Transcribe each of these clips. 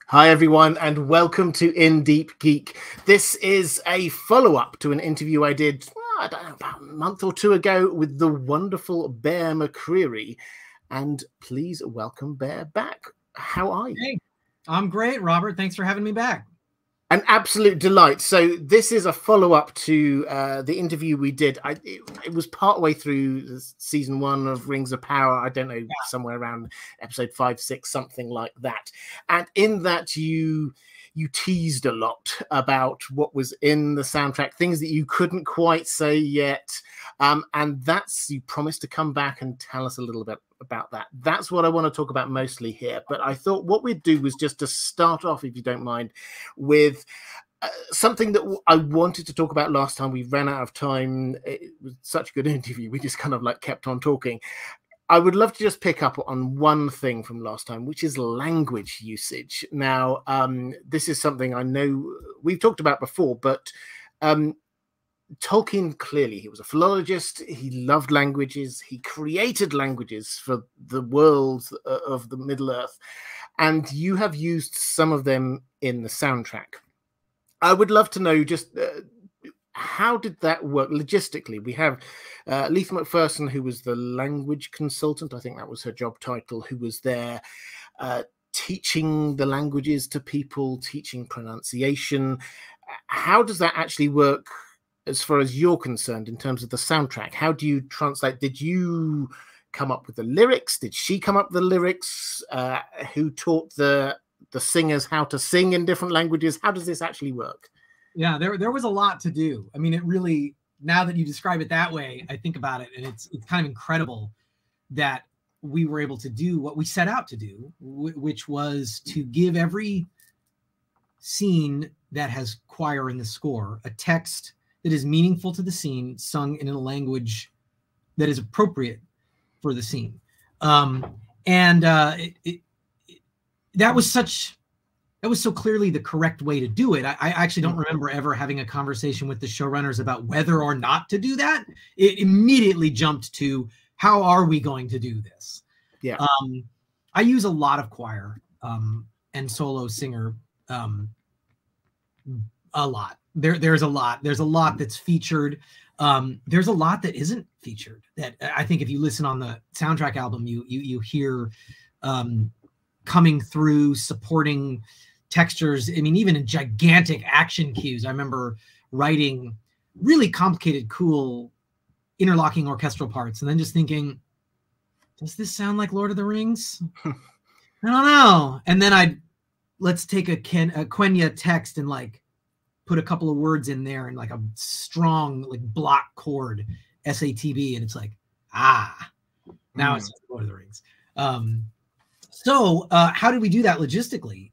Hi, everyone, and welcome to Deep Geek. This is a follow-up to an interview I did, I don't know, about a month or two ago with the wonderful Bear McCreary. And please welcome Bear back. How are you? Hey, I'm great, Robert. Thanks for having me back. An absolute delight. So this is a follow-up to the interview we did. It was partway through season 1 of Rings of Power. I don't know, somewhere around episode 5, 6, something like that. And in that, you teased a lot about what was in the soundtrack, things that you couldn't quite say yet. And you promised to come back and tell us a little bit about that. That's what I want to talk about mostly here. But I thought what we'd do was just to start off, if you don't mind, with something that I wanted to talk about last time. We ran out of time. It was such a good interview. We just kind of like kept on talking. I would love to just pick up on one thing from last time, which is language usage. Now, this is something I know we've talked about before, but Tolkien, clearly, he was a philologist. He loved languages. He created languages for the world of the Middle Earth. And you have used some of them in the soundtrack. I would love to know just how did that work logistically? We have Letha McPherson, who was the language consultant. I think that was her job title, who was there teaching the languages to people, teaching pronunciation. How does that actually work as far as you're concerned in terms of the soundtrack? How do you translate? Did you come up with the lyrics? Did she come up with the lyrics? Who taught the singers how to sing in different languages? How does this actually work? Yeah, there was a lot to do. I mean, it really, now that you describe it that way, I think about it, and it's kind of incredible that we were able to do what we set out to do, which was to give every scene that has choir in the score a text that is meaningful to the scene, sung in a language that is appropriate for the scene. That was so clearly the correct way to do it. I actually don't remember ever having a conversation with the showrunners about whether or not to do that. It immediately jumped to, how are we going to do this? Yeah. I use a lot of choir and solo singer, a lot. There's a lot. There's a lot that's featured. There's a lot that isn't featured. That I think if you listen on the soundtrack album, you hear coming through, supporting textures. I mean, even in gigantic action cues. I remember writing really complicated, cool, interlocking orchestral parts, and then just thinking, does this sound like Lord of the Rings? I don't know. And then let's take a Quenya text and like put a couple of words in there and like a strong like block chord SATB, and it's like, now it's Lord of the Rings. So how did we do that logistically?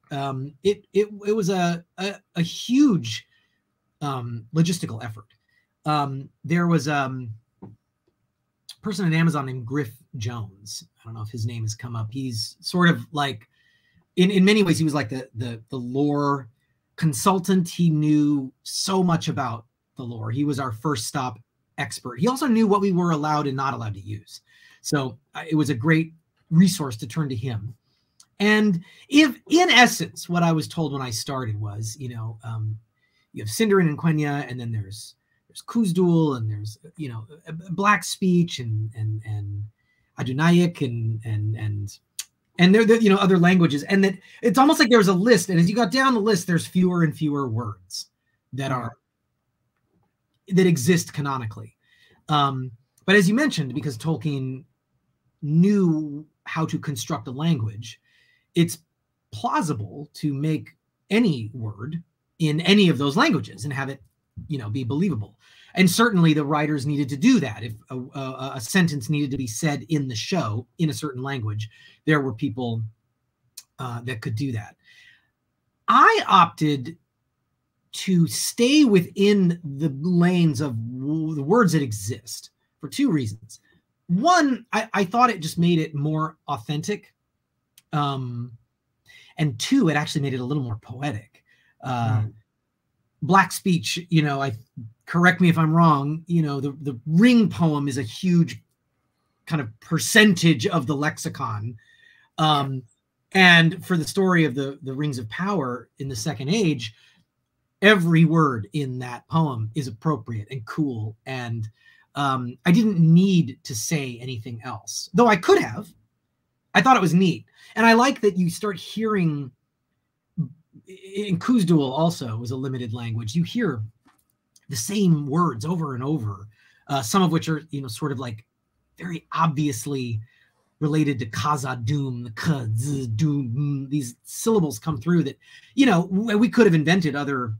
It was a huge logistical effort. There was a person at Amazon named Griff Jones. I don't know if his name has come up. He's sort of like, in many ways, he was like the lore consultant. He knew so much about the lore. He was our first stop expert. He also knew what we were allowed and not allowed to use. So it was a great resource to turn to him. And if, in essence, what I was told when I started was, you have Sindarin and Quenya, and then there's Kuzdul, and there's, Black Speech and Adunaic and there other languages, and that it's almost like there was a list, and as you got down the list, there's fewer and fewer words that exist canonically. But as you mentioned, because Tolkien knew how to construct a language, it's plausible to make any word in any of those languages and have it, be believable. And certainly the writers needed to do that. If a sentence needed to be said in the show in a certain language, there were people that could do that. I opted to stay within the lanes of the words that exist for two reasons. One, I thought it just made it more authentic. And two, it actually made it a little more poetic. Black Speech, correct me if I'm wrong, the Ring poem is a huge kind of percentage of the lexicon. And for the story of the Rings of Power in the Second Age, every word in that poem is appropriate and cool. And I didn't need to say anything else, though I could have. I thought it was neat. And I like that you start hearing, in Khuzdul also was a limited language, you hear the same words over and over, some of which are, sort of like very obviously related to Khazad-dûm, the Khaz-dûm. These syllables come through that, we could have invented other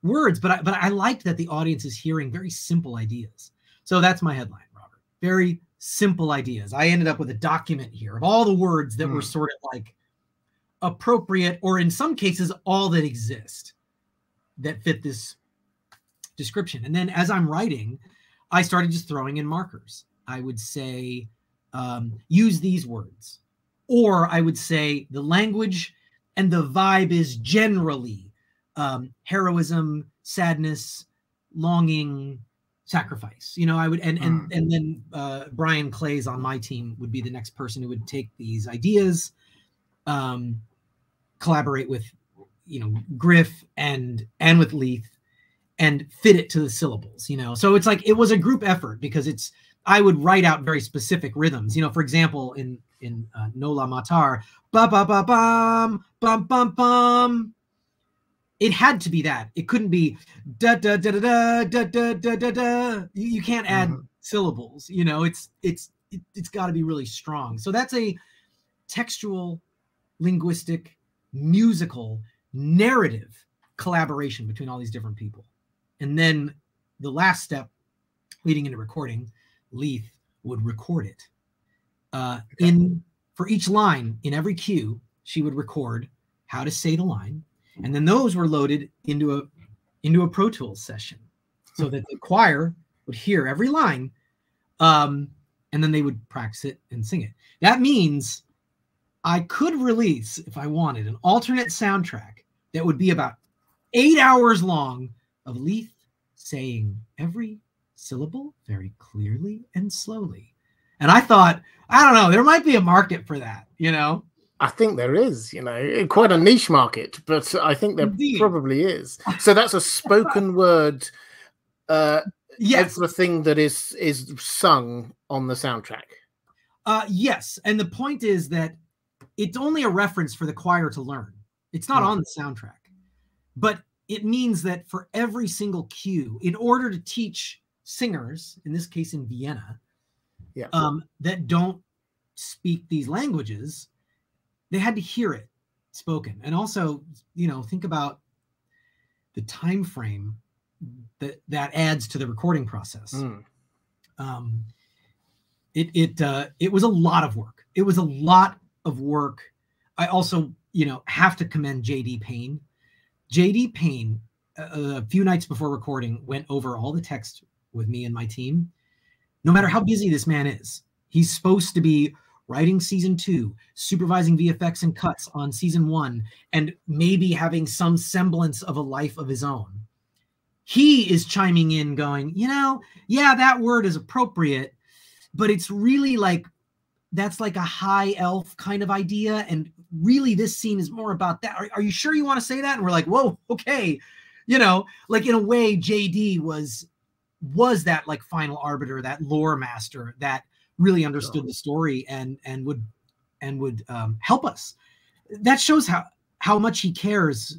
words, but I liked that the audience is hearing very simple ideas. So that's my headline, Robert. Very simple ideas. I ended up with a document here of all the words that were sort of like appropriate, or in some cases, all that exist that fit this description. And then as I'm writing, I started just throwing in markers. I would say, use these words, or I would say the language and the vibe is generally heroism, sadness, longing, sacrifice. I would, and then Brian Clays on my team would be the next person who would take these ideas, collaborate with, Griff and with Leith, and fit it to the syllables. So it's like it was a group effort, because I would write out very specific rhythms. For example, in Nola Matar, ba ba ba bum bum bum bum. It had to be that. It couldn't be da da da da da da da da da. You can't add syllables. It's got to be really strong. So that's a textual, linguistic, musical, narrative collaboration between all these different people. And then the last step leading into recording, Leith would record it. For each line in every cue, she would record how to say the line. And then those were loaded into a Pro Tools session, so that the choir would hear every line, and then they would practice it and sing it. That means I could release, if I wanted, an alternate soundtrack that would be about 8 hours long of Leith saying every syllable very clearly and slowly. And I thought, I don't know, there might be a market for that, I think there is, quite a niche market, but I think there probably is. So that's a spoken word, yes, everything that is sung on the soundtrack. Yes, and the point is that it's only a reference for the choir to learn. It's not on the soundtrack, but it means that for every single cue, in order to teach singers, in this case in Vienna, that don't speak these languages, they had to hear it spoken. And also, think about the time frame that adds to the recording process. It was a lot of work. It was a lot of work. I also, have to commend J.D. Payne. J.D. Payne, a few nights before recording, went over all the text with me and my team. No matter how busy this man is, he's supposed to be writing season 2, supervising VFX and cuts on season 1, and maybe having some semblance of a life of his own. He is chiming in going, yeah, that word is appropriate, but it's really like, that's like a high elf kind of idea. And really this scene is more about that. Are you sure you want to say that? And we're like, whoa, okay. Like in a way, JD was that like final arbiter, that lore master that really understood the story and would help us. That shows how much he cares,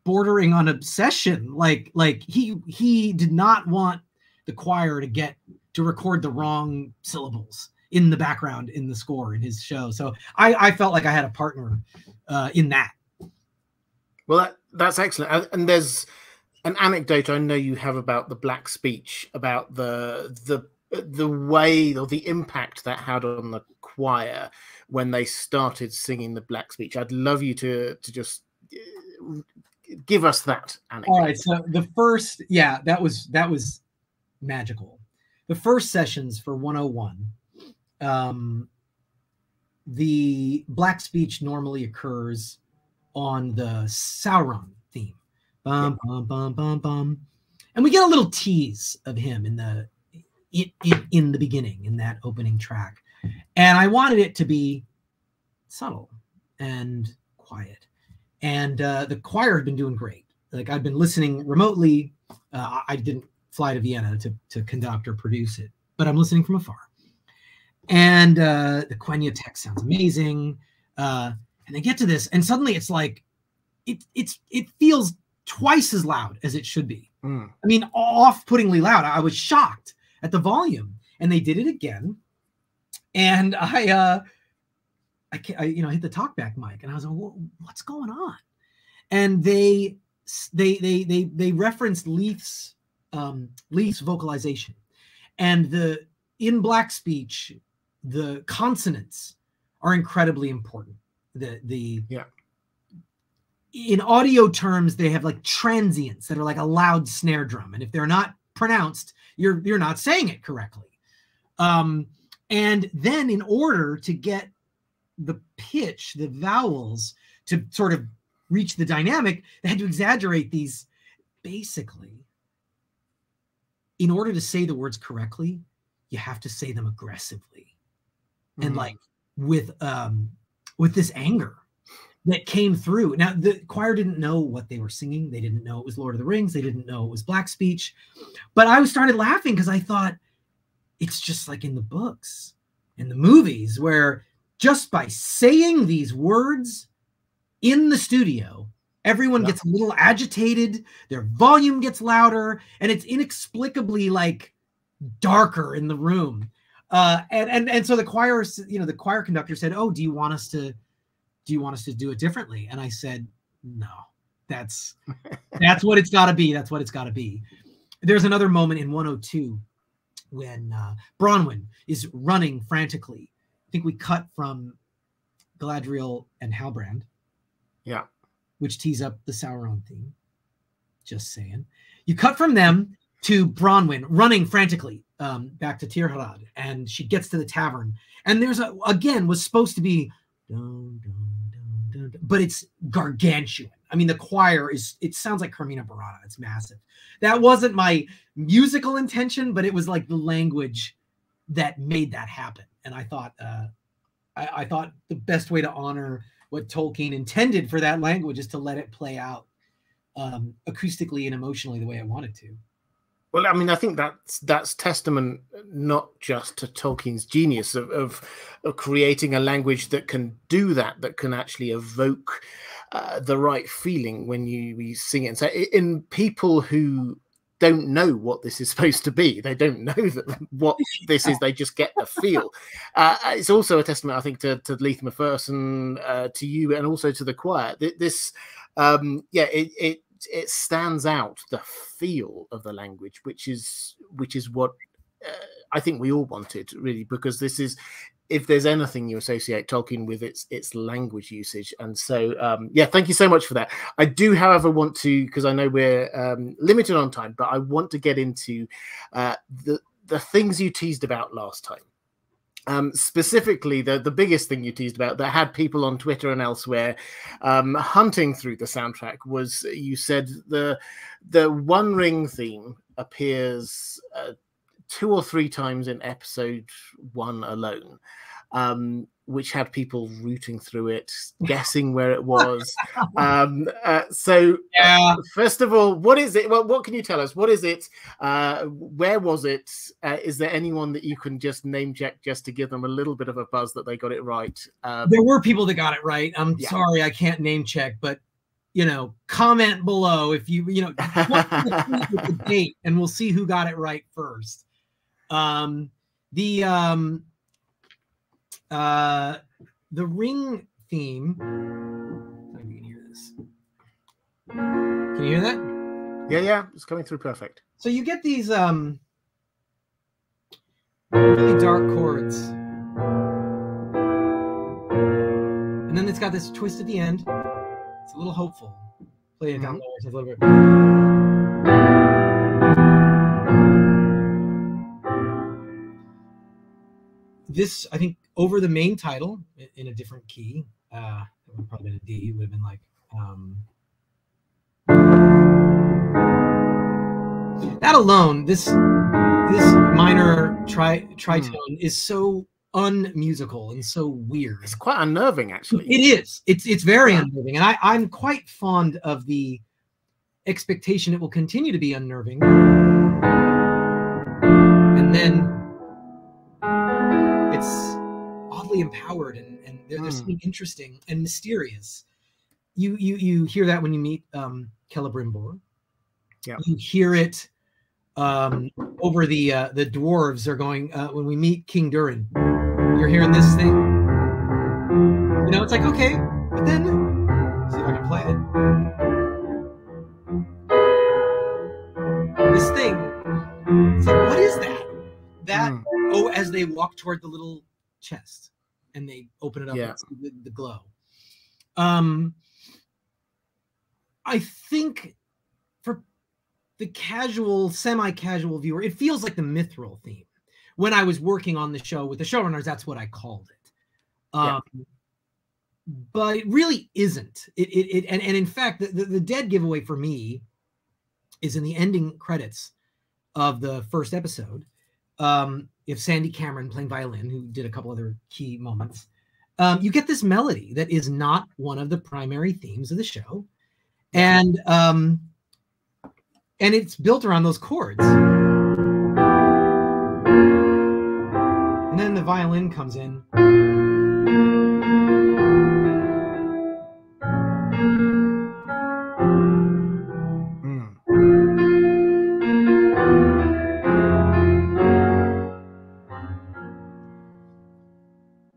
bordering on obsession. Like he did not want the choir to record the wrong syllables in the background in the score in his show. So I felt like I had a partner in that. Well, that's excellent. And there's an anecdote I know you have about the Black Speech, about the way or the impact that had on the choir when they started singing the Black Speech. I'd love you to just give us that anecdote. All right. So the first, that was magical. The first sessions for 101, the Black Speech normally occurs on the Sauron theme. Bum, bum, bum, bum, bum. And we get a little tease of him in the beginning, in that opening track. And I wanted it to be subtle and quiet. And the choir had been doing great. Like, I'd been listening remotely. I didn't fly to Vienna to conduct or produce it, but I'm listening from afar. And the Quenya text sounds amazing. And they get to this, and suddenly it's like, it feels twice as loud as it should be. I mean, off-puttingly loud. I was shocked at the volume, and they did it again. And I hit the talkback mic, and I was like, what's going on? And they referenced Leith's vocalization, and in Black speech, the consonants are incredibly important. In audio terms, they have like transients that are like a loud snare drum, and if they're not pronounced, you're not saying it correctly. And then, in order to get the pitch, the vowels, to sort of reach the dynamic, they had to exaggerate these. Basically, in order to say the words correctly, you have to say them aggressively, and like with this anger that came through. Now, the choir didn't know what they were singing. They didn't know it was Lord of the Rings. They didn't know it was Black speech. But I started laughing because I thought, it's just like in the books, in the movies, where just by saying these words in the studio, everyone gets a little agitated, their volume gets louder, and it's inexplicably like darker in the room. And so the choir, the choir conductor said, "Oh, do you want us to do it differently?" And I said, "No, that's what it's got to be. That's what it's got to be." There's another moment in 102 when Bronwyn is running frantically. I think we cut from Galadriel and Halbrand. Yeah. Which tees up the Sauron theme. Just saying. You cut from them to Bronwyn running frantically back to Tirharad, and she gets to the tavern. And there's was supposed to be dun, dun, dun, dun, but it's gargantuan. I mean, the choir it sounds like Carmina Burana. It's massive. That wasn't my musical intention, but it was like the language that made that happen. And I thought the best way to honor what Tolkien intended for that language is to let it play out acoustically and emotionally the way I wanted to. Well, I mean, I think that's testament not just to Tolkien's genius of creating a language that can do that can actually evoke the right feeling when you sing it. And so in people who don't know what this is supposed to be, they don't know what this is, they just get the feel. It's also a testament, I think, to Leith Macpherson, to you, and also to the choir. This it stands out, the feel of the language, which is what I think we all wanted, really, because this is, if there's anything you associate Tolkien with, it's language usage. And so thank you so much for that. I do, however, want to, because I know we're limited on time, but I want to get into the things you teased about last time. Specifically, the biggest thing you teased about that had people on Twitter and elsewhere hunting through the soundtrack was, you said the One Ring theme appears 2 or 3 times in episode 1 alone, which had people rooting through it, guessing where it was. First of all, what is it? Well, what can you tell us? What is it? Where was it? Is there anyone that you can just name check just to give them a little bit of a buzz that they got it right? There were people that got it right. I'm sorry, I can't name check, but comment below if you with the date, and we'll see who got it right first. The Ring theme. I can hear this. Can you hear that? Yeah, it's coming through perfect. So you get these really dark chords, and then it's got this twist at the end. It's a little hopeful. Play it down lower, so a little bit. This, I think, over the main title in a different key, it would have probably been a D. It would have been like that alone. This minor tritone is so unmusical and so weird. It's quite unnerving, actually. It is. It's very unnerving, and I'm quite fond of the expectation it will continue to be unnerving, and then it's oddly empowered, and there's something interesting and mysterious. You hear that when you meet Celebrimbor. Yeah. You hear it over the dwarves are going when we meet King Durin. You're hearing this thing. You know, it's like, okay, but then see if I can play it. This thing. It's like, what is that? Oh, as they walk toward the little chest and they open it up and see the glow. I think for the casual, semi-casual viewer, it feels like the Mithril theme. When I was working on the show with the showrunners, that's what I called it. But it really isn't. And in fact, the dead giveaway for me is in the ending credits of the first episode. If Sandy Cameron playing violin, who did a couple other key moments, you get this melody that is not one of the primary themes of the show. And it's built around those chords. And then the violin comes in.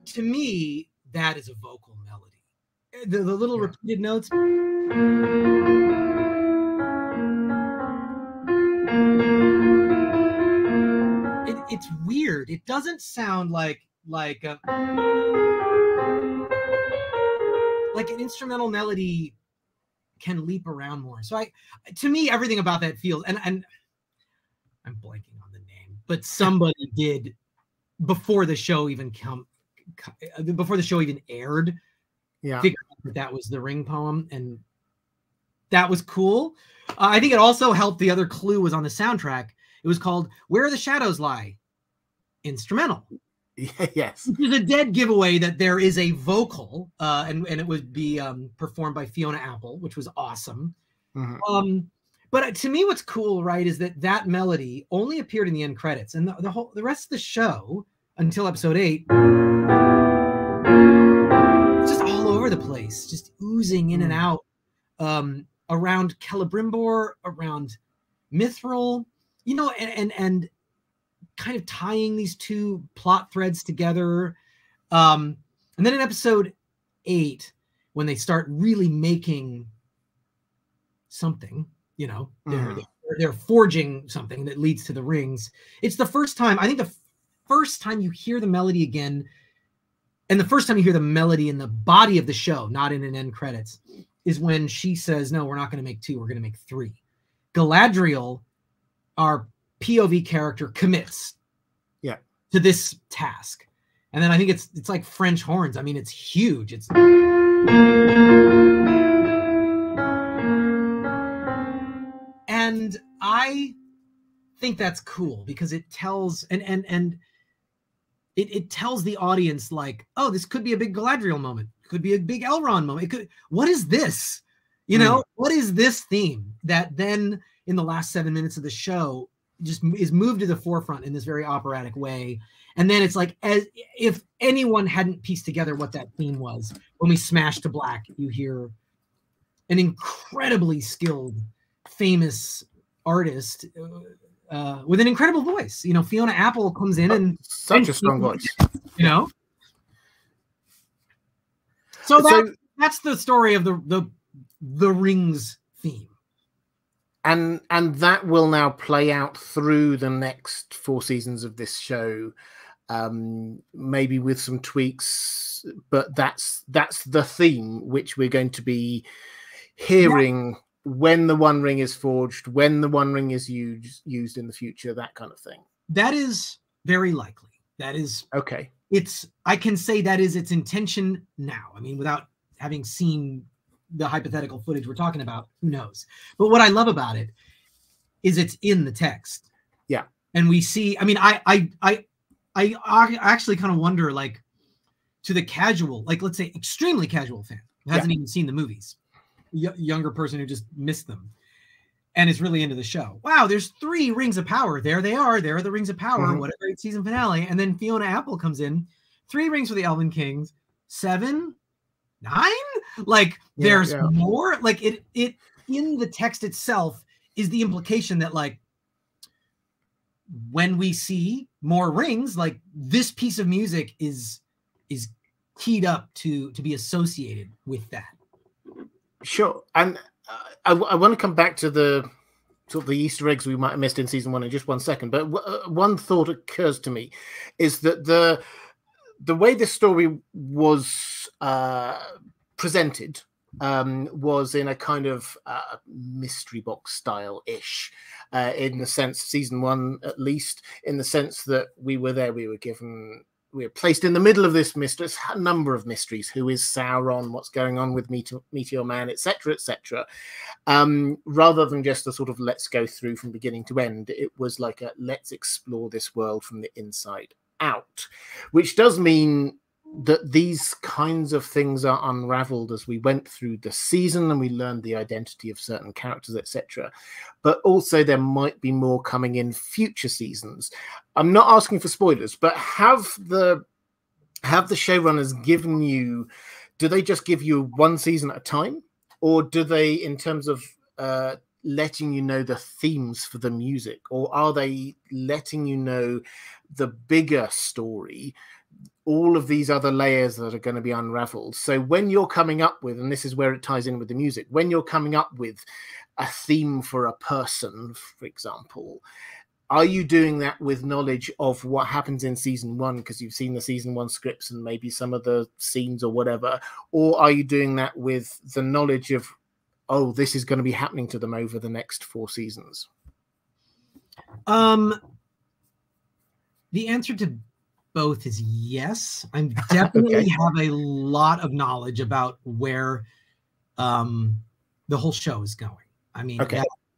To me, that is a vocal melody. The little repeated notes. It's weird. It doesn't sound like an instrumental melody can leap around more. So to me, everything about that feels, and I'm blanking on the name, but somebody did before the show even aired. Yeah, figured out that was the Ring poem, and that was cool. I think it also helped. The other clue was on the soundtrack. It was called "Where the Shadows Lie," instrumental. Yes, which is a dead giveaway that there is a vocal, and it would be performed by Fiona Apple, which was awesome. But to me, what's cool, right, is that melody only appeared in the end credits, and the rest of the show until episode 8, it's just all over the place, just oozing in and out around Celebrimbor, around Mithril. You know, and kind of tying these two plot threads together. And then in episode 8, when they start really making something, you know, they're forging something that leads to the rings. It's the first time, I think the first time you hear the melody again, and the first time you hear the melody in the body of the show, not in an end credits, is when she says, no, we're not going to make 2, we're going to make 3. Galadriel, our POV character, commits to this task. And then I think it's like French horns. I mean, it's huge. It's and I think that's cool because it tells it tells the audience, like, oh, this could be a big Galadriel moment. It could be a big Elrond moment. What is this? You know, what is this theme that then in the last 7 minutes of the show just is moved to the forefront in this very operatic way? And then it's like, as if anyone hadn't pieced together what that theme was, when we smash to black, you hear an incredibly skilled, famous artist with an incredible voice. You know, Fiona Apple comes in and such a strong voice. You know, so that's the story of the Rings theme. And that will now play out through the next 4 seasons of this show, maybe with some tweaks, but that's the theme which we're going to be hearing when the One Ring is forged, when the One Ring is used in the future, that kind of thing. That is very likely. That is okay. I can say that is its intention now. I mean, without having seen the hypothetical footage we're talking about, who knows? But what I love about it is it's in the text. Yeah. And we see, I mean, I I actually kind of wonder, like, to the casual, like, let's say extremely casual fan who hasn't even seen the movies, younger person who just missed them and is really into the show. Wow, there's 3 Rings of Power. There they are. There are the Rings of Power. What a great season finale. And then Fiona Apple comes in, 3 rings for the Elven Kings, 7, 9. Like, there's more. Like, it in the text itself is the implication that, like, when we see more rings, like, this piece of music is keyed up to be associated with that. Sure. And I want to come back to the sort of the Easter eggs we might have missed in season 1 in just one second. But one thought occurs to me is that the way this story was presented was in a kind of mystery box style-ish, in the sense, season 1 at least, in the sense that we were placed in the middle of this mystery, a number of mysteries. Who is Sauron? What's going on with Meteor Man, etc., etc. Rather than just a sort of let's go through from beginning to end, it was like a let's explore this world from the inside out, which does mean that these kinds of things are unraveled as we went through the season and we learned the identity of certain characters, etc. But also there might be more coming in future seasons. I'm not asking for spoilers, but have the showrunners given you, do they just give you 1 season at a time, or do they, in terms of letting you know the themes for the music, or are they letting you know the bigger story, all of these other layers that are going to be unraveled? So when you're coming up with, and this is where it ties in with the music, when you're coming up with a theme for a person, for example, are you doing that with knowledge of what happens in season 1 because you've seen the season 1 scripts and maybe some of the scenes or whatever, or are you doing that with the knowledge of, oh, this is going to be happening to them over the next 4 seasons? The answer to both is yes. I'm definitely have a lot of knowledge about where the whole show is going. I mean,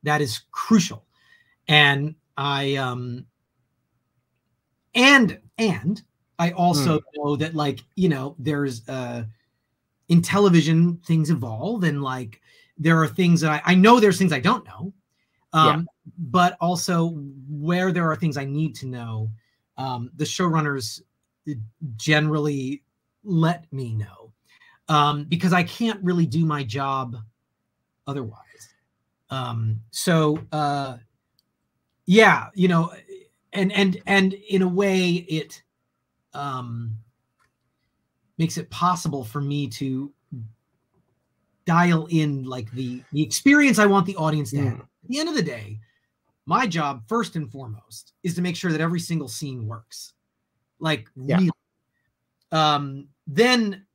that is crucial. And I and I also know that, like, you know, there's in television things evolve, and like there are things that I know there's things I don't know. But also where there are things I need to know, the showrunners generally let me know, because I can't really do my job otherwise. Yeah, you know, and in a way it makes it possible for me to dial in like the experience I want the audience to have. At the end of the day, my job first and foremost is to make sure that every single scene works. Like, really. Then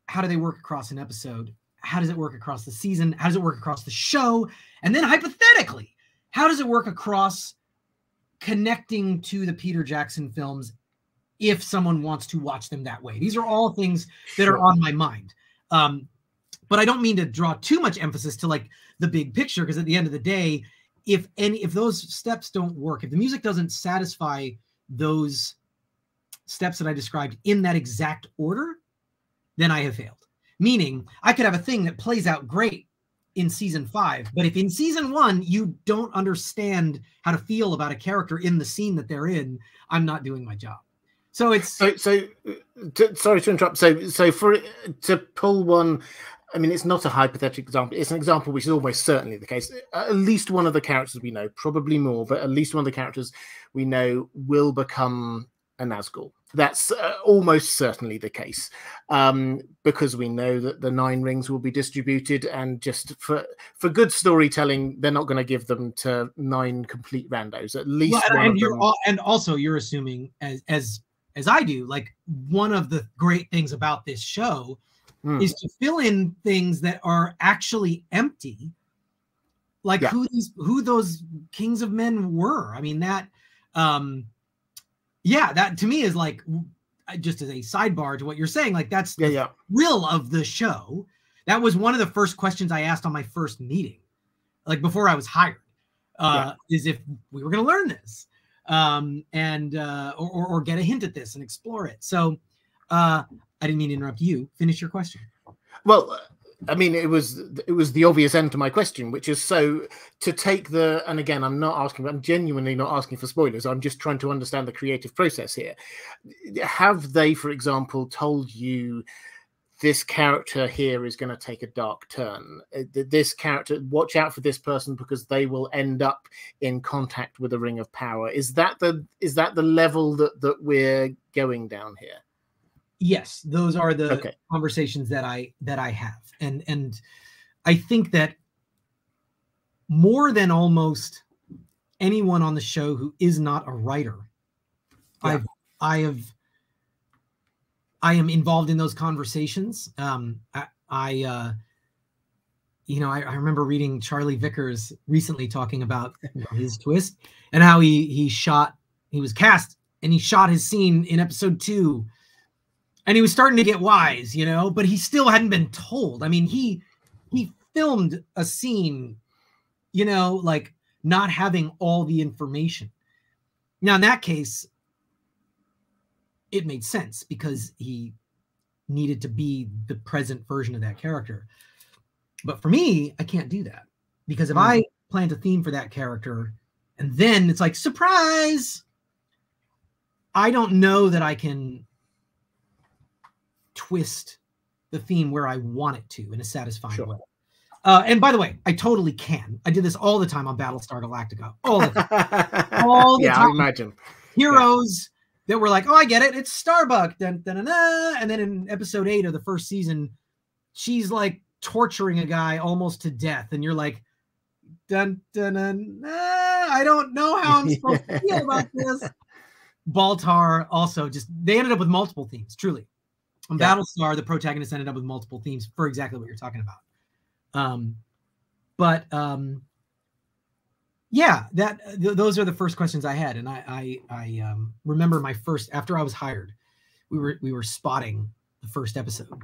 how do they work across an episode? How does it work across the season? How does it work across the show? And then hypothetically, how does it work across connecting to the Peter Jackson films if someone wants to watch them that way? These are all things that are on my mind. But I don't mean to draw too much emphasis to like the big picture, because at the end of the day, if those steps don't work, if the music doesn't satisfy those steps that I described in that exact order, then I have failed. Meaning I could have a thing that plays out great in season 5, but if in season 1 you don't understand how to feel about a character in the scene that they're in, I'm not doing my job. So it's sorry to interrupt. So for to pull one, I mean, it's not a hypothetical example. It's an example which is almost certainly the case. At least one of the characters we know, probably more, but at least one of the characters we know will become a Nazgul. That's almost certainly the case, because we know that the 9 rings will be distributed, and just for good storytelling, they're not going to give them to 9 complete randos. At least one of them. And also, you're assuming, as I do, like, one of the great things about this show is to fill in things that are actually empty, like who those kings of men were. I mean, that that to me is like, just as a sidebar to what you're saying, like that's the thrill of the show. That was one of the first questions I asked on my first meeting, like before I was hired, is if we were going to learn this. and or get a hint at this and explore it. So I didn't mean to interrupt you. Finish your question. Well, I mean, it was the obvious end to my question, which is, so to take the, and again, I'm genuinely not asking for spoilers. I'm just trying to understand the creative process here. Have they, for example, told you this character here is going to take a dark turn? This character, watch out for this person because they will end up in contact with the Ring of Power. Is that the level that we're going down here? Yes, those are the conversations that I have, and I think that more than almost anyone on the show who is not a writer, I am involved in those conversations. I remember reading Charlie Vickers recently talking about his twist and how he was cast and he shot his scene in episode 2. And he was starting to get wise, but he still hadn't been told. I mean, he filmed a scene, like not having all the information. Now, in that case, it made sense because he needed to be the present version of that character. But for me, I can't do that because if I plant a theme for that character and then it's like, surprise, I don't know that I can twist the theme where I want it to in a satisfying way. And by the way, I totally can. I did this all the time on Battlestar Galactica. All the time. All the time. I imagine. Heroes that were like, oh, I get it. It's Starbuck. Dun, dun, dun, dun. And then in episode 8 of the first season, she's like torturing a guy almost to death. And you're like, dun, dun, dun, I don't know how I'm supposed to feel about this. Baltar also they ended up with multiple themes, truly. On Battlestar, the protagonist ended up with multiple themes for exactly what you're talking about. Those are the first questions I had. And I remember my first, after I was hired, we were spotting the first episode.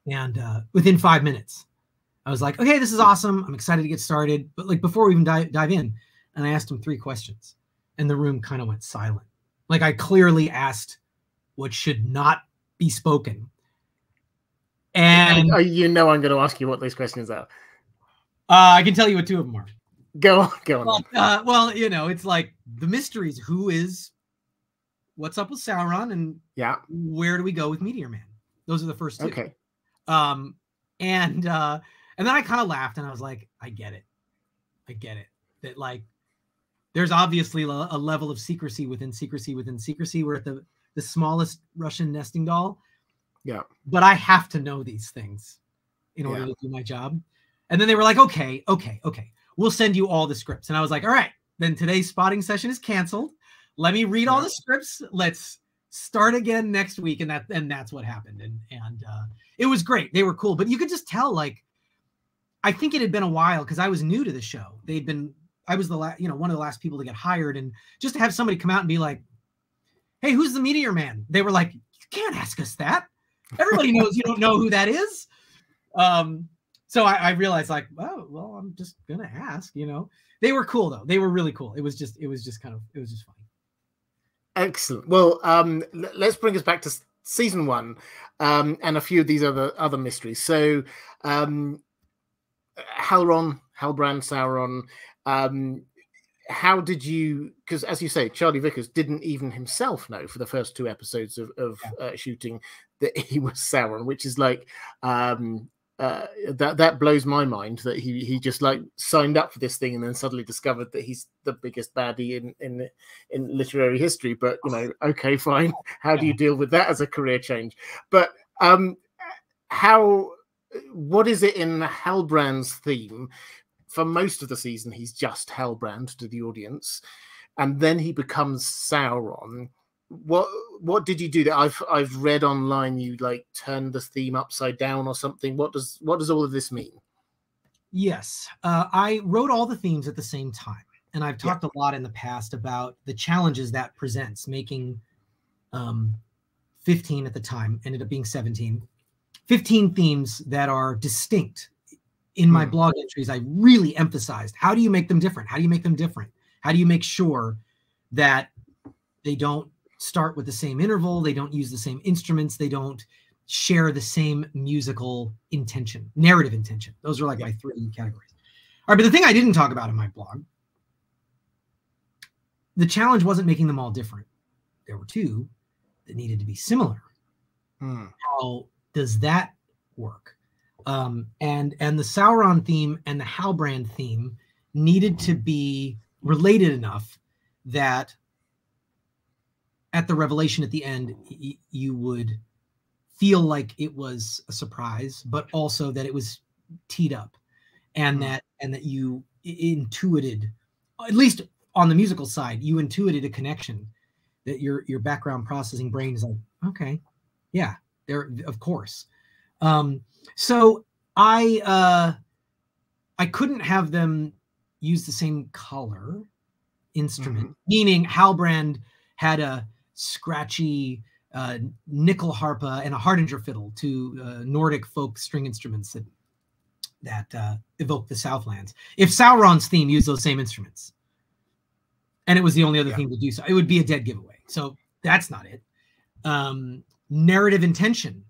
And within 5 minutes, I was like, okay, this is awesome. I'm excited to get started. But like before we even dive in, and I asked him 3 questions and the room kind of went silent. Like I clearly asked what should not be spoken. And I'm going to ask you what those questions are. I can tell you what 2 of them are. Go on. Well, it's like the mysteries. What's up with Sauron, and where do we go with Meteor Man? Those are the first 2. Okay. And then I kind of laughed and I was like, I get it. That like there's obviously a level of secrecy within secrecy within secrecy. We're at the smallest Russian nesting doll. Yeah. But I have to know these things in order to do my job. And then they were like, okay. We'll send you all the scripts. And I was like, all right, then today's spotting session is canceled. Let me read all the scripts. Let's start again next week. And that's what happened. And it was great. They were cool. But you could just tell, like, I think it had been a while because I was new to the show. I was one of the last people to get hired. And just to have somebody come out and be like, hey, who's the Meteor Man? They were like, you can't ask us that. Everybody knows you don't know who that is. So I realized like, oh, well, I'm just going to ask, They were cool though. They were really cool. It was just funny. Excellent. Well, let's bring us back to season 1 and a few of these other mysteries. So Halbrand, Sauron, how did you, because as you say, Charlie Vickers didn't even himself know for the first 2 episodes of shooting that he was Sauron, which is like that blows my mind that he just like signed up for this thing and then suddenly discovered that he's the biggest baddie in literary history. But okay, fine. How do you deal with that as a career change? But what is it in Halbrand's theme? For most of the season, he's just Halbrand to the audience, and then he becomes Sauron. What did you do that I've read online? You like turned the theme upside down or something. What does all of this mean? Yes, I wrote all the themes at the same time, and I've talked a lot in the past about the challenges that presents making 15 at the time, ended up being 17, 15 themes that are distinct. In my blog entries, I really emphasized, how do you make them different? How do you make them different? How do you make sure that they don't start with the same interval, they don't use the same instruments, they don't share the same musical intention, narrative intention. Those are like my 3 categories. All right, but the thing I didn't talk about in my blog, the challenge wasn't making them all different. There were 2 that needed to be similar. How does that work? And the Sauron theme and the Halbrand theme needed to be related enough that at the revelation at the end, you would feel like it was a surprise, but also that it was teed up, and that you intuited, at least on the musical side, you intuited a connection that your background processing brain is like, okay, yeah, there, of course. So I couldn't have them use the same color instrument, meaning Halbrand had a scratchy nickel harpa and a Hardanger fiddle, 2 Nordic folk string instruments that evoke the Southlands. If Sauron's theme used those same instruments, and it was the only other thing to do so, it would be a dead giveaway. So that's not it. Narrative intention.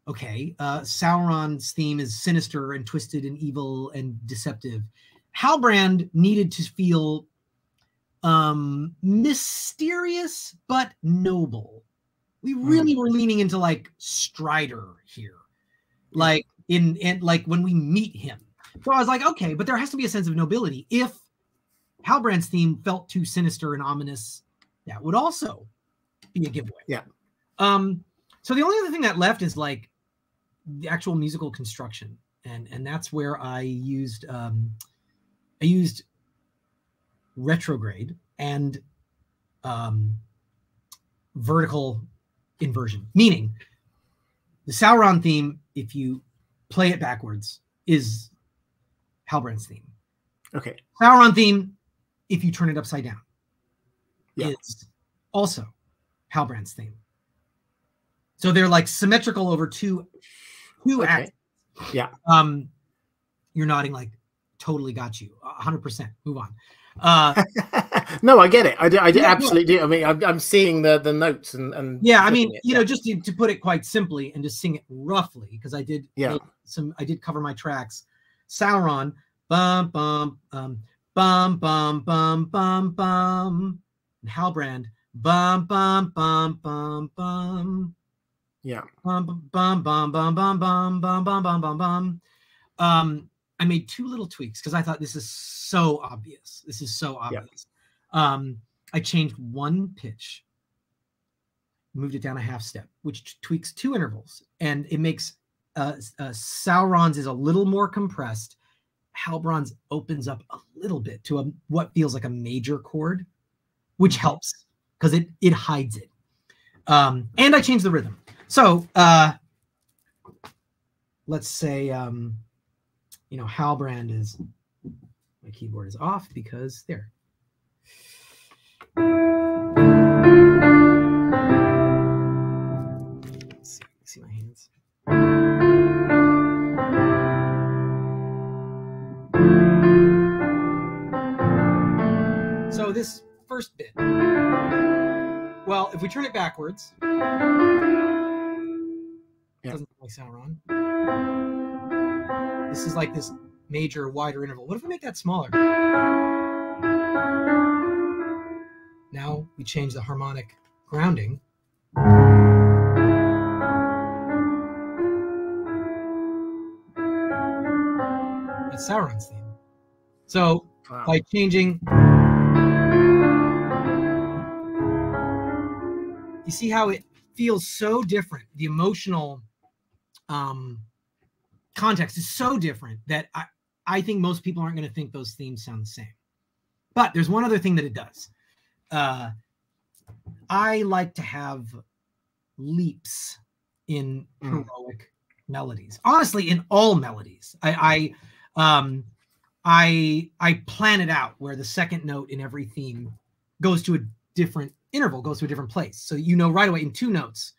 Okay, Sauron's theme is sinister and twisted and evil and deceptive. Halbrand needed to feel mysterious but noble. We really were leaning into like Strider here, like in like when we meet him. So I was like, okay, but there has to be a sense of nobility. If Halbrand's theme felt too sinister and ominous, that would also be a giveaway. Yeah. So the only other thing that left is like the actual musical construction, and that's where I used retrograde and vertical inversion, meaning the Sauron theme, if you play it backwards, is Halbrand's theme. Okay. Sauron theme, if you turn it upside down, is also Halbrand's theme. So they're like symmetrical over two acts. Yeah. You're nodding like totally got you. 100%. Move on. No, I get it. I do absolutely do. I mean, I'm seeing the notes and yeah. I mean, you know, just to put it quite simply and just sing it roughly, because I did I did cover my tracks. Sauron, bum bum bum bum bum bum bum, and Halbrand, bum bum bum bum bum. Yeah. Bum bum bum bum bum bum bum bum bum bum bum. I made 2 little tweaks because I thought this is so obvious. This is so obvious. I changed 1 pitch, moved it down a half step, which tweaks 2 intervals, and it makes Sauron's is a little more compressed. Halbrand's opens up a little bit to what feels like a major chord, which helps because it hides it. And I changed the rhythm. So let's say, you know, Halbrand is, my keyboard is off because there. Let's see my hands. So this first bit, well, if we turn it backwards, doesn't look like Sauron. This is like this major, wider interval. What if we make that smaller? Now we change the harmonic grounding. That's Sauron's theme. So by changing, you see how it feels so different. The emotional context is so different that I think most people aren't going to think those themes sound the same. But there's one other thing that it does. I like to have leaps in heroic melodies. Honestly, in all melodies. I plan it out where the second note in every theme goes to a different interval, goes to a different place. So you know right away in 2 notes,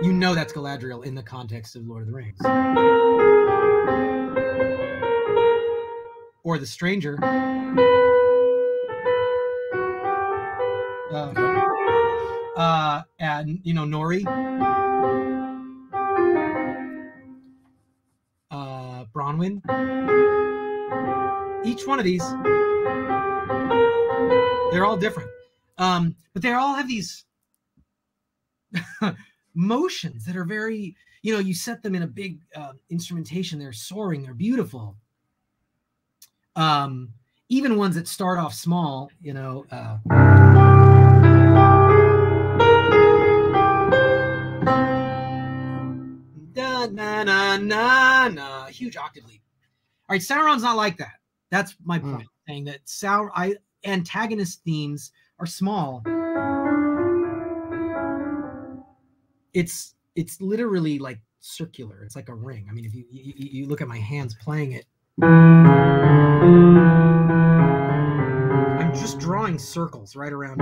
you know that's Galadriel in the context of Lord of the Rings. Or the Stranger. And you know, Nori, Bronwyn. Each one of these, they're all different, but they all have these motions that are very, you know, you set them in a big instrumentation, they're soaring, they're beautiful. Even ones that start off small, you know, da, na, na, na, na, huge octave leap. All right, Sauron's not like that. That's my point, saying that antagonist themes are small. It's literally like circular. It's like a ring. I mean, if you look at my hands playing it, I'm just drawing circles right around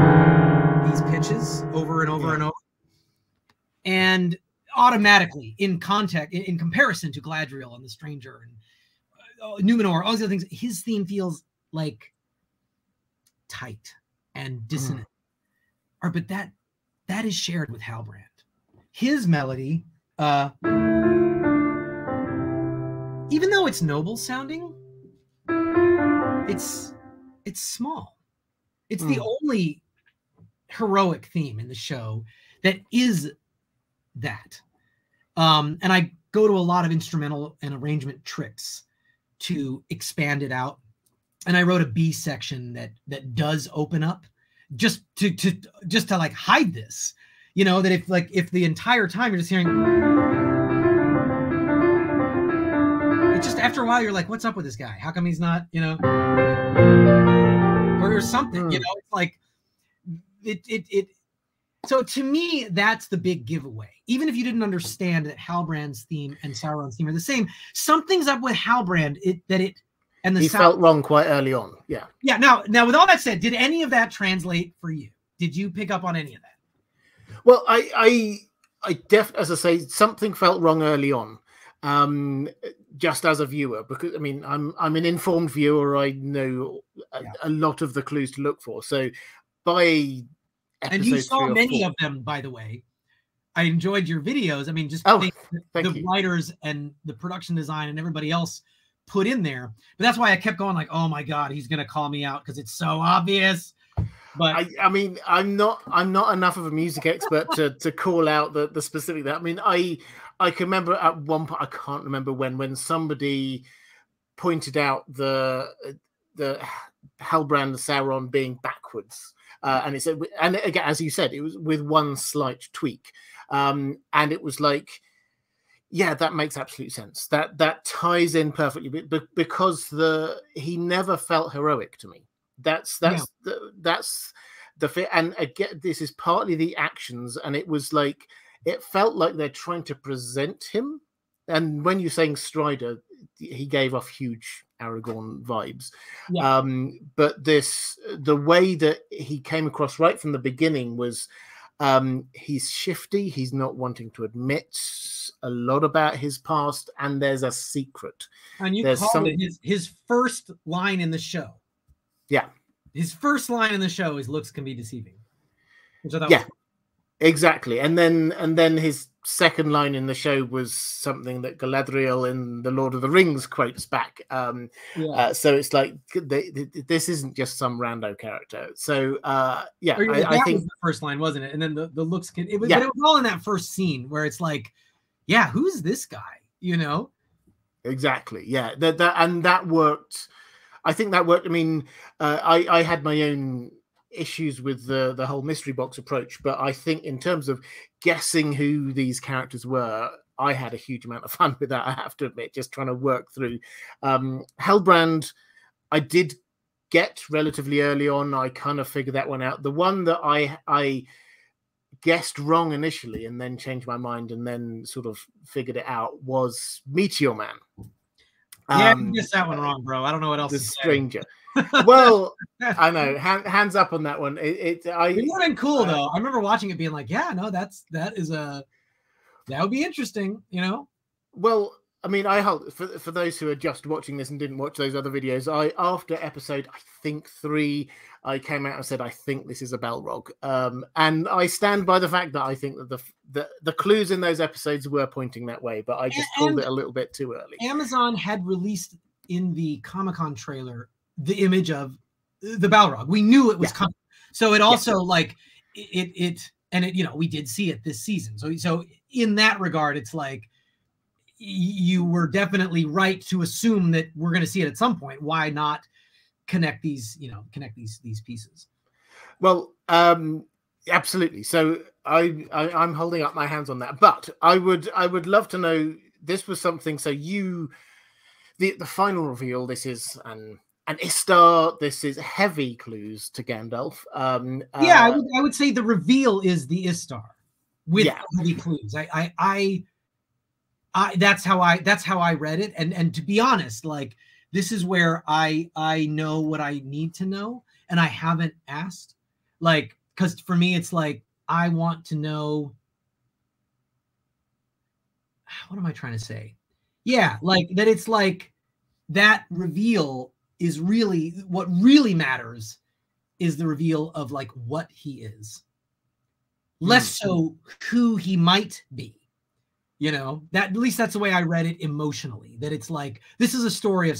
these pitches over and over and over. And automatically, in context, in comparison to Galadriel and the Stranger and Numenor, all these other things, his theme feels like tight and dissonant. But that is shared with Halbrand. His melody, even though it's noble sounding, it's small. It's the only heroic theme in the show that is that. And I go to a lot of instrumental and arrangement tricks to expand it out. And I wrote a B section that does open up just to like hide this, you know, that if the entire time you're just hearing, it's just after a while you're like, what's up with this guy? How come he's not, you know, or something, you know, it's like it. So to me, that's the big giveaway. Even if you didn't understand that Halbrand's theme and Sauron's theme are the same, something's up with Halbrand. He felt wrong quite early on. Yeah. Yeah. Now, with all that said, did any of that translate for you? Did you pick up on any of that? Well, I definitely, as I say, something felt wrong early on. Just as a viewer, because I mean, I'm an informed viewer. I know a lot of the clues to look for. So by and you saw many of them, by the way. I enjoyed your videos. I mean, just the writers and the production design and everybody else put in there. But that's why I kept going like, oh my God, he's going to call me out because it's so obvious. But I mean, I'm not enough of a music expert to call out the specific that. I mean, I can remember at one point, I can't remember when somebody pointed out the Halbrand Sauron being backwards. And it said, and again, as you said, it was with one slight tweak. And it was like, yeah, that makes absolute sense. That ties in perfectly because he never felt heroic to me. That's the fit. And again, this is partly the actions, and it was like it felt like they're trying to present him. And when you're saying Strider, he gave off huge Aragorn vibes. Yeah. But the way that he came across right from the beginning was he's shifty. He's not wanting to admit a lot about his past, and there's a secret. And you called it his first line in the show. Yeah. His first line in the show is "looks can be deceiving," which I thought was cool. Exactly. And then his second line in the show was something that Galadriel in The Lord of the Rings quotes back. So it's like this isn't just some rando character. So I think was the first line, wasn't it? And then the looks can but it was all in that first scene where it's like, yeah, who's this guy? You know? Exactly. Yeah. That worked. I think that worked. I mean, I had my own issues with the whole mystery box approach, but I think in terms of guessing who these characters were, I had a huge amount of fun with that, I have to admit, just trying to work through. Halbrand, I did get relatively early on. I kind of figured that one out. The one that I guessed wrong initially and then changed my mind and then sort of figured it out was Meteor Man. Yeah, you guessed that one wrong, bro. I don't know what else the to say. Stranger. Well, I know. Hands up on that one. It would have been cool though. I remember watching it, being like, "Yeah, no, that would be interesting," you know. Well, I mean, I hope for those who are just watching this and didn't watch those other videos, after episode, I think 3, I came out and said I think this is a Balrog, and I stand by the fact that I think that the clues in those episodes were pointing that way, but I just called it a little bit too early. Amazon had released in the Comic-Con trailer the image of the Balrog. We knew it was coming, so it also like it you know, we did see it this season. So in that regard, it's like you were definitely right to assume that we're going to see it at some point. Why not connect these pieces? Well, absolutely. So I'm holding up my hands on that, but I would love to know, this was something. So the final reveal, this is an Istar. This is heavy clues to Gandalf. Yeah, I would say the reveal is the Istar with heavy clues. That's how I read it. And to be honest, like, this is where I know what I need to know, and I haven't asked, like, because for me it's like, I want to know, what am I trying to say? Yeah, like that. It's like that reveal is really what really matters, is the reveal of like what he is, less so who he might be. You know, that, at least that's the way I read it emotionally, that it's like, this is a story of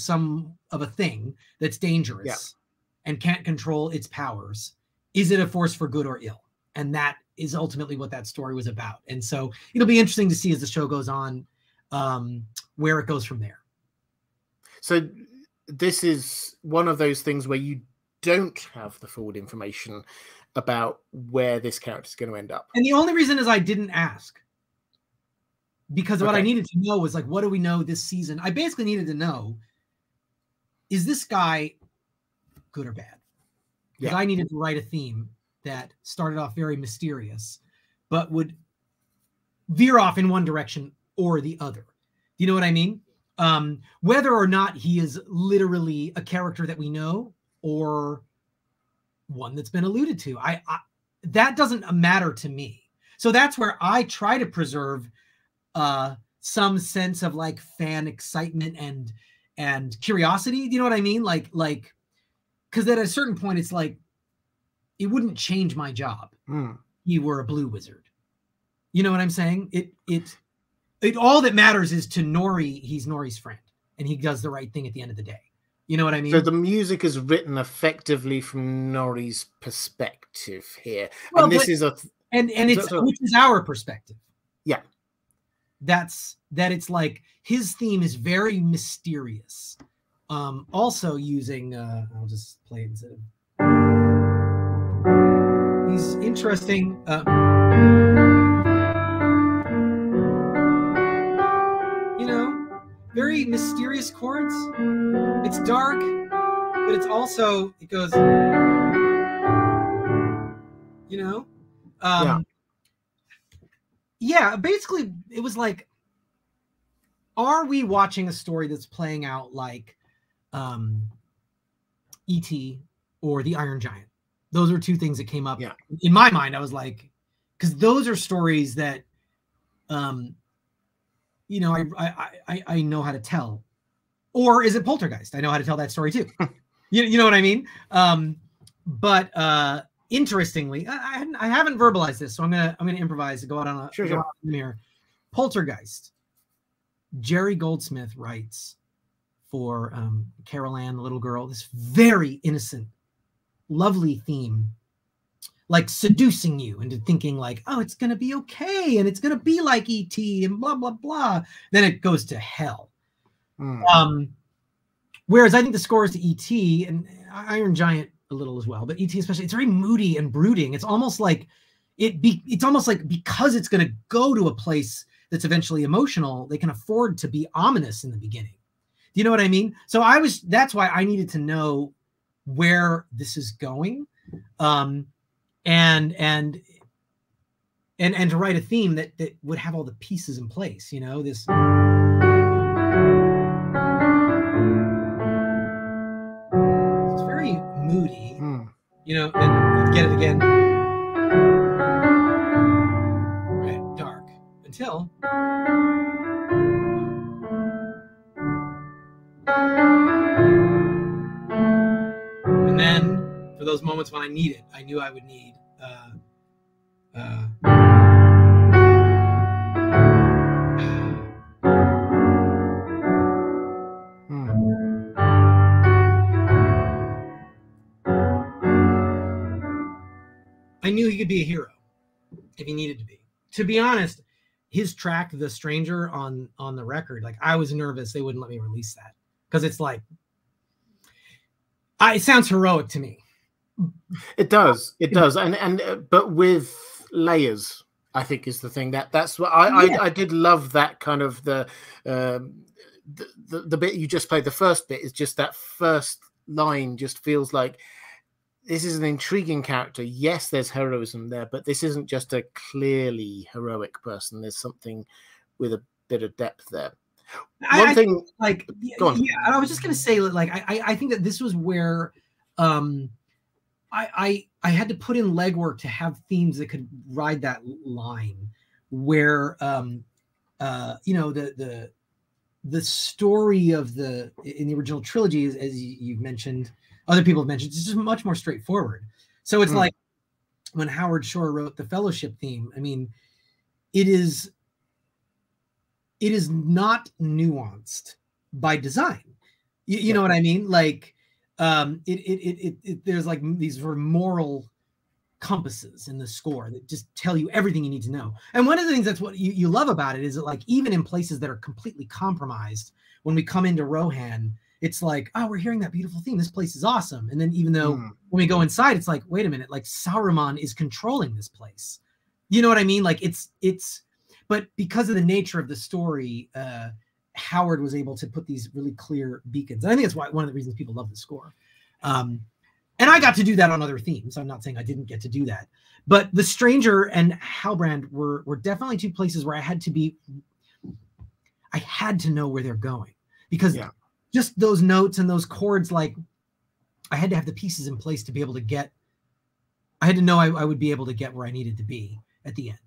a thing that's dangerous and can't control its powers. Is it a force for good or ill? And that is ultimately what that story was about. And so it'll be interesting to see as the show goes on, where it goes from there. So this is one of those things where you don't have the full information about where this character is going to end up. And the only reason is I didn't ask. Because what I needed to know was, like, what do we know this season? I basically needed to know, is this guy good or bad? Because I needed to write a theme that started off very mysterious, but would veer off in one direction or the other. Do you know what I mean? Whether or not he is literally a character that we know or one that's been alluded to, I that doesn't matter to me. So that's where I try to preserve some sense of like fan excitement and curiosity. Do you know what I mean? Like, because at a certain point, it's like, it wouldn't change my job. You were a blue wizard. You know what I'm saying? It all that matters is to Nori, he's Nori's friend, and he does the right thing at the end of the day. You know what I mean? So the music is written effectively from Nori's perspective here. Well, and this is which is our perspective. Yeah. It's like his theme is very mysterious. Also using I'll just play it instead of these interesting you know, very mysterious chords. It's dark, but it's also, it goes, you know, yeah, basically it was like, are we watching a story that's playing out like E.T. or The Iron Giant? Those are two things that came up in my mind. I was like, because those are stories that, you know, I know how to tell. Or is it Poltergeist? I know how to tell that story too. You know what I mean? But interestingly, I haven't verbalized this, so I'm gonna improvise and go out on a mirror. Poltergeist. Jerry Goldsmith writes for Carol Ann, the little girl, this very innocent, lovely theme, like seducing you into thinking like, oh, it's gonna be okay, and it's gonna be like E.T. and blah blah blah. Then it goes to hell. Whereas I think the scores to E.T. and Iron Giant a little as well, but E.T. especially, it's very moody and brooding. It's almost like it's almost like, because it's going to go to a place that's eventually emotional, they can afford to be ominous in the beginning. Do you know what I mean? So that's why I needed to know where this is going, and to write a theme that would have all the pieces in place. You know, this. It's very moody. You know, and get it again. Right, dark until. when I need it. I knew I would need. I knew he could be a hero if he needed to be. To be honest, his track, "The Stranger," on the record, like, I was nervous they wouldn't let me release that because it's like, it sounds heroic to me. It does, and but with layers, I think is the thing. That's what I did love, that kind of the bit you just played. The first bit is just that first line just feels like this is an intriguing character. Yes, there's heroism there, but this isn't just a clearly heroic person. There's something with a bit of depth there. One thing, like, yeah, I was just gonna say, like, I think that this was where I had to put in legwork to have themes that could ride that line, where you know, the story of in the original trilogy, as you've mentioned, other people have mentioned, it's just much more straightforward. So it's like when Howard Shore wrote the Fellowship theme, I mean, it is not nuanced by design. You know what I mean? Like, there's like these sort of moral compasses in the score that just tell you everything you need to know. And one of the things that's what you love about it is that, like, even in places that are completely compromised, when we come into Rohan, it's like, oh, we're hearing that beautiful theme. This place is awesome. And then even though when we go inside, it's like, wait a minute, like, Saruman is controlling this place. You know what I mean? Like, but because of the nature of the story, Howard was able to put these really clear beacons. And I think that's one of the reasons people love the score. And I got to do that on other themes. I'm not saying I didn't get to do that. But The Stranger and Halbrand were definitely two places where I had to know where they're going. Because just those notes and those chords, like, I had to have the pieces in place to be able to I had to know I would be able to get where I needed to be at the end.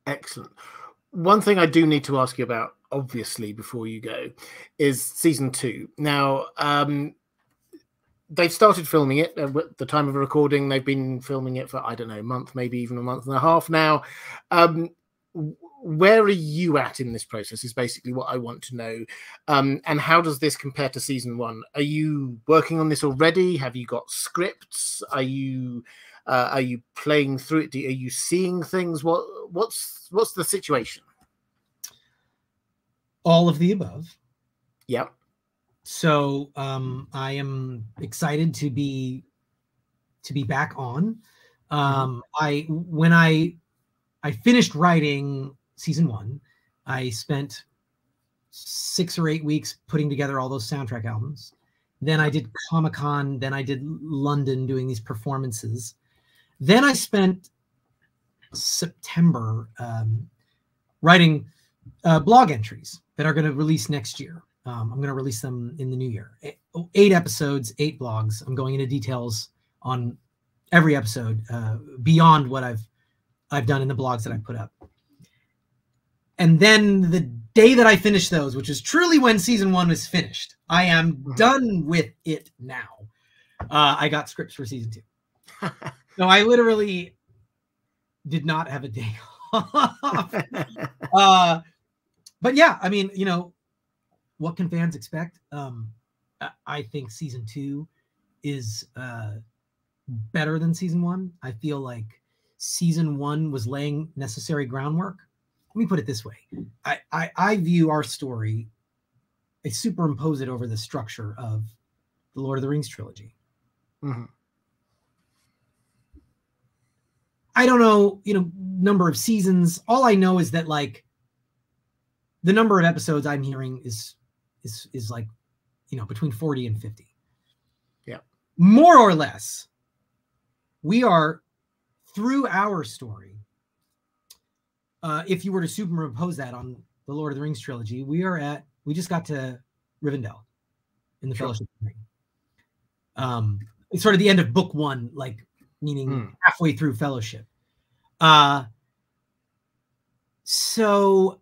Excellent. One thing I do need to ask you about, obviously, before you go, is season 2. Now, they've started filming it at the time of recording. They've been filming it for, I don't know, a month, maybe even a month and a half now. Where are you at in this process is basically what I want to know. And how does this compare to season 1? Are you working on this already? Have you got scripts? Are you playing through it? Are you seeing things? What's the situation? All of the above. Yep. So I am excited to be back on. When I finished writing season 1, I spent 6 or 8 weeks putting together all those soundtrack albums. Then I did Comic-Con. Then I did London doing these performances. Then I spent September writing blog entries that are going to release next year. I'm going to release them in the new year. 8 episodes, 8 blogs. I'm going into details on every episode beyond what I've done in the blogs that I put up. And then the day that I finish those, which is truly when season 1 was finished, I am done with it now. I got scripts for season 2. So I literally did not have a day off. But yeah, I mean, you know, what can fans expect? I think season 2 is better than season 1. I feel like season 1 was laying necessary groundwork. Let me put it this way. I view our story, I superimpose it over the structure of the Lord of the Rings trilogy. I don't know, number of seasons. All I know is that, like, the number of episodes I'm hearing is like, between 40 and 50. Yeah. More or less, we are, through our story, if you were to superimpose that on the Lord of the Rings trilogy, we just got to Rivendell in the Fellowship of the Ring. It's sort of the end of book 1, like, meaning halfway through Fellowship. So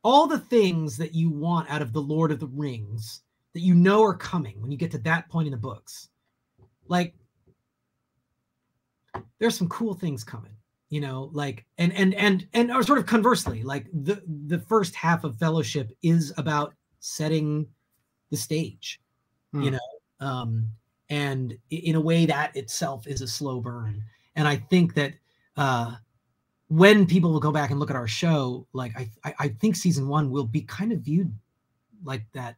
all the things that you want out of the Lord of the Rings that are coming when you get to that point in the books, like there's some cool things coming, you know, like, and or sort of conversely, like the first half of Fellowship is about setting the stage, you know, and in a way that itself is a slow burn. And I think that when people will go back and look at our show, like I think season 1 will be kind of viewed like that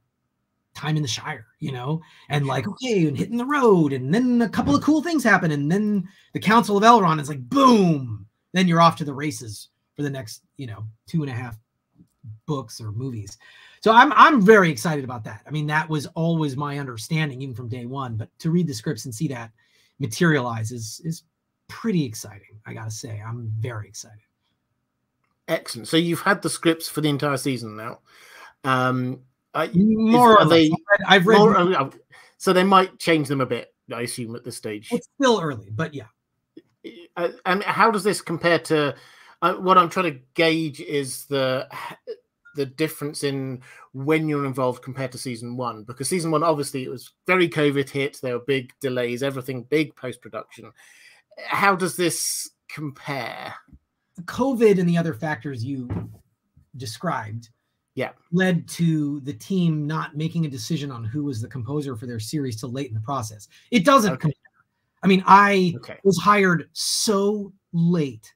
time in the Shire, you know, and like, okay, and hitting the road, and then a couple of cool things happen, and then the Council of Elrond is like, boom, then you're off to the races for the next, you know, 2.5 books or movies. So I'm very excited about that. I mean, that was always my understanding, even from day one, but to read the scripts and see that materialize is pretty exciting. I gotta say, I'm very excited. Excellent. So you've had the scripts for the entire season now. More or less. I've read more, so they might change them a bit, I assume, at this stage. It's still early, but yeah. And how does this compare to what I'm trying to gauge is the difference in when you're involved compared to season 1, because season 1, obviously, it was very COVID hit, there were big delays, everything big post-production. How does this compare? COVID and the other factors you described led to the team not making a decision on who was the composer for their series till late in the process. It doesn't compare. I mean, I was hired so late.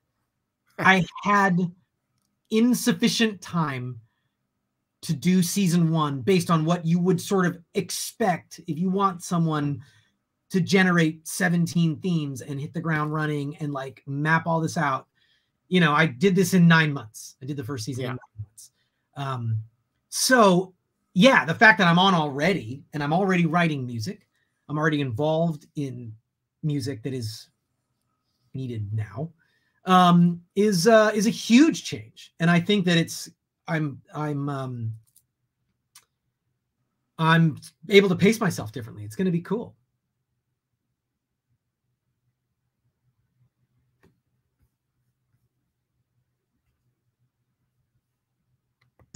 I had insufficient time to do season 1 based on what you would sort of expect if you want someone to generate 17 themes and hit the ground running and like map all this out. You know, I did this in 9 months. I did the first season in 9 months. So yeah, the fact that I'm on already and I'm already writing music, I'm already involved in music that is needed now, is a huge change. And I think that I'm able to pace myself differently. It's going to be cool.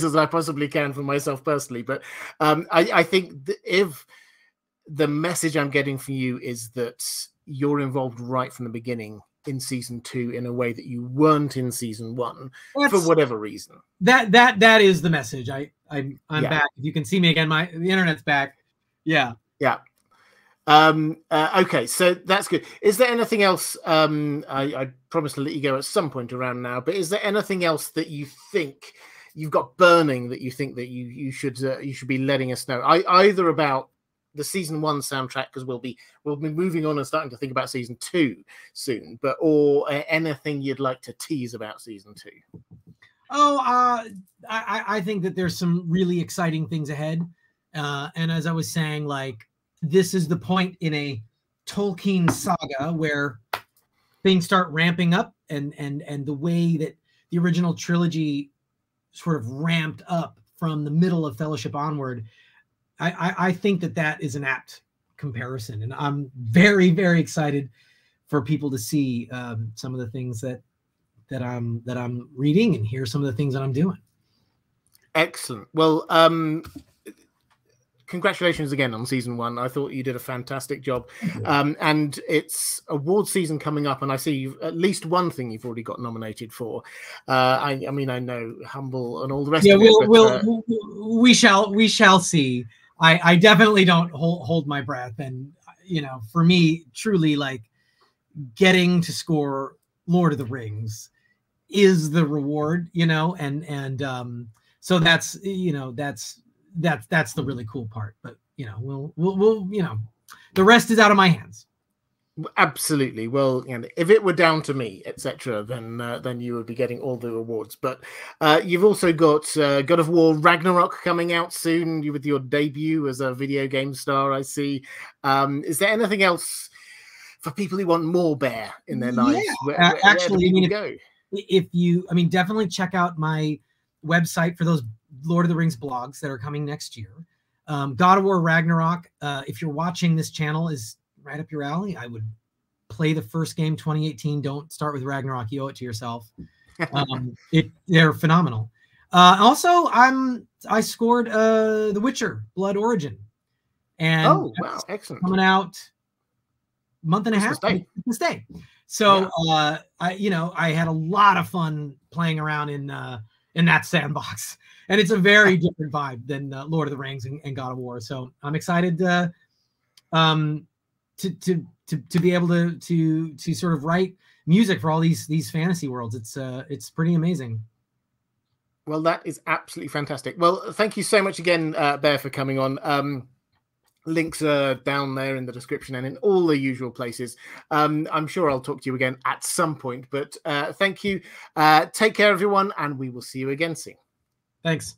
As I possibly can for myself personally, but I think if the message I'm getting from you is that you're involved right from the beginning in season 2 in a way that you weren't in season 1 for whatever reason. That is the message. I'm back. If you can see me again, the internet's back. Yeah. Okay, so that's good. Is there anything else? I promise to let you go at some point around now, but is there anything else that you think you've got burning that you think that you should be letting us know? Either about the season 1 soundtrack, because we'll be moving on and starting to think about season 2 soon, but or anything you'd like to tease about season 2. I think that there's some really exciting things ahead, and as I was saying, like, this is the point in a Tolkien saga where things start ramping up, and the way that the original trilogy sort of ramped up from the middle of Fellowship onward, I think that is an apt comparison, and I'm very, very excited for people to see some of the things that I'm reading and hear some of the things that I'm doing. Excellent. Well, congratulations again on season 1. I thought you did a fantastic job. And it's award season coming up, and I see you've at least one thing you've already got nominated for. I mean, I know Humble and all the rest of it. We shall see. I definitely don't hold my breath. And, you know, for me, truly, like, getting to score Lord of the Rings is the reward, you know, and so that's, you know, that's the really cool part. But, you know, we'll you know, the rest is out of my hands. Absolutely. Well, and if it were down to me, etc., then you would be getting all the awards. But you've also got God of War Ragnarok coming out soon. You with your debut as a video game star, I see. Is there anything else for people who want more Bear in their lives? Actually, definitely check out my website for those Lord of the Rings blogs that are coming next year. God of War Ragnarok, if you're watching this channel, is right up your alley. I would play the first game 2018. Don't start with Ragnarok. You owe it to yourself. They're phenomenal. Also, I scored The Witcher Blood Origin. And wow, excellent. Coming out month and a half, Christmas Day. So I had a lot of fun playing around in that sandbox, and it's a very different vibe than Lord of the Rings and God of War. So I'm excited to be able to sort of write music for all these fantasy worlds. It's pretty amazing. Well, that is absolutely fantastic. Well, thank you so much again, Bear, for coming on. Links are down there in the description and in all the usual places. I'm sure I'll talk to you again at some point, but thank you. Take care, everyone, and we will see you again soon. Thanks.